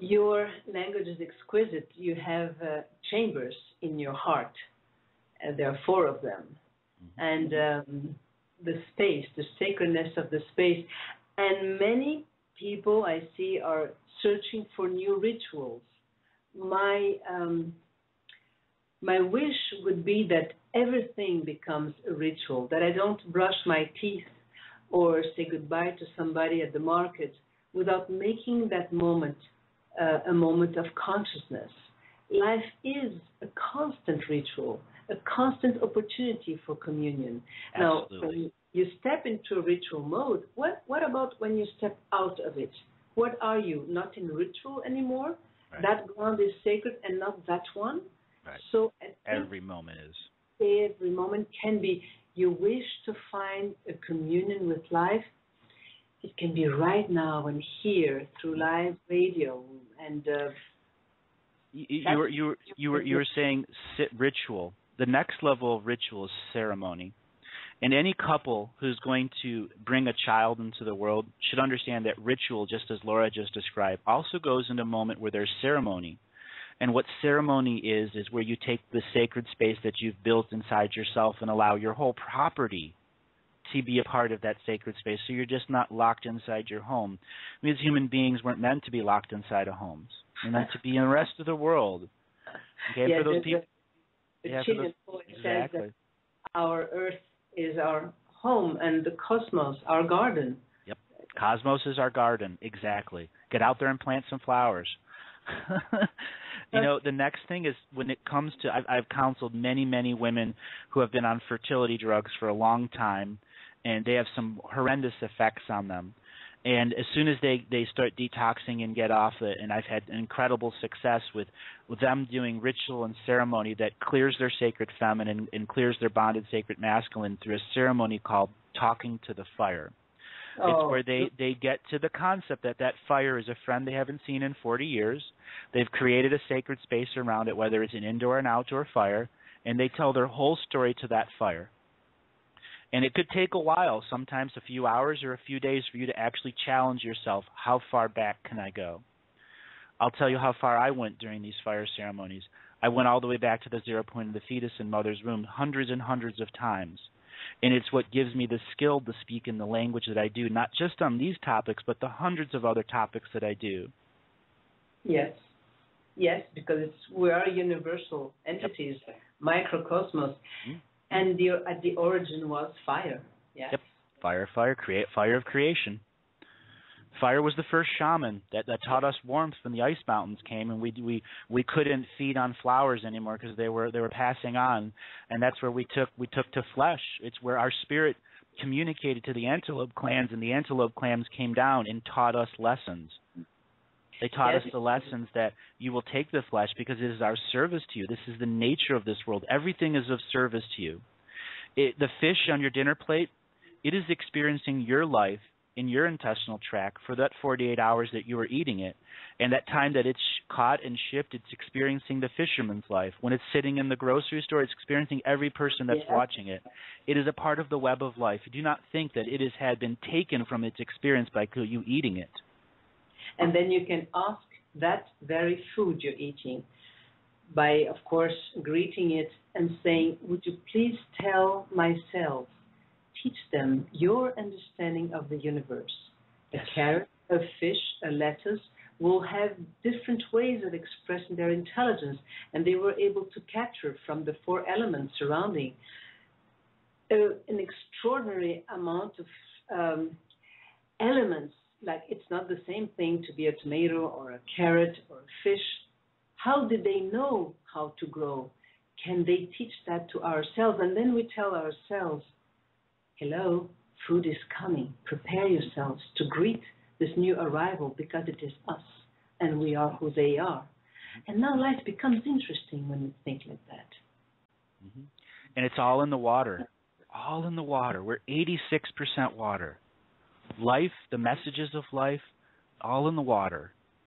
Your language is exquisite. You have chambers in your heart. There are 4 of them. And the space, the sacredness of the space. And many people I see are searching for new rituals. My wish would be that everything becomes a ritual, that I don't brush my teeth or say goodbye to somebody at the market without making that moment a moment of consciousness. Life is a constant ritual, a constant opportunity for communion. Absolutely. Now, when you step into a ritual mode, what about when you step out of it? What are you? Not in ritual anymore? Right. That ground is sacred and not that one? Right. So every moment is. Every moment can be. You wish to find a communion with life. It can be right now and here through live radio and. You were saying ritual. The next level of ritual is ceremony. And any couple who's going to bring a child into the world should understand that ritual, just as Laura just described, also goes into a moment where there's ceremony. And what ceremony is where you take the sacred space that you've built inside yourself and allow your whole property to be a part of that sacred space. So you're just not locked inside your home. We as human beings weren't meant to be locked inside of homes. We're meant to be in the rest of the world. Okay, yeah, for those people. Exactly. Our earth is our home and the cosmos, our garden. Yep. Cosmos is our garden. Exactly. Get out there and plant some flowers. You know, the next thing is when it comes to, I've counseled many, many women who have been on fertility drugs for a long time, and they have some horrendous effects on them. And as soon as they start detoxing and get off it, and I've had incredible success with them doing ritual and ceremony that clears their sacred feminine and clears their bonded sacred masculine through a ceremony called talking to the fire. It's where they get to the concept that fire is a friend they haven't seen in 40 years. They've created a sacred space around it, whether it's an indoor or an outdoor fire, and they tell their whole story to that fire. And it could take a while, sometimes a few hours or a few days for you to actually challenge yourself. How far back can I go? I'll tell you how far I went during these fire ceremonies. I went all the way back to the 0 point of the fetus in mother's womb hundreds and hundreds of times. And it's what gives me the skill to speak in the language that I do, not just on these topics, but the hundreds of other topics that I do. Yes, because we are universal entities, microcosmos, and at the origin was fire. Yes. Yep, fire of creation. Fire was the first shaman that taught us warmth when the ice mountains came, and we couldn't feed on flowers anymore because they were passing on, and that's where we took to flesh. It's where our spirit communicated to the antelope clans, and the antelope clans came down and taught us lessons. They taught us the lessons that you will take the flesh because it is our service to you. This is the nature of this world. Everything is of service to you. The fish on your dinner plate, it is experiencing your life in your intestinal tract for that 48 hours that you are eating it. And that time that it's caught and shipped, it's experiencing the fisherman's life. When it's sitting in the grocery store, it's experiencing every person that's watching it. It is a part of the web of life. Do not think that it had been taken from its experience by you eating it. And then you can ask that very food you're eating by, of course, greeting it and saying, would you please tell my cells, teach them your understanding of the universe. A carrot, a fish, a lettuce will have different ways of expressing their intelligence, and they were able to capture from the 4 elements surrounding an extraordinary amount of elements. Like, it's not the same thing to be a tomato or a carrot or a fish. How did they know how to grow? Can they teach that to ourselves? And then we tell ourselves, hello, food is coming. Prepare yourselves to greet this new arrival because it is us and we are who they are. And now life becomes interesting when we think like that. Mm-hmm. And it's all in the water. All in the water. We're 86% water. Life, the messages of life, all in the water.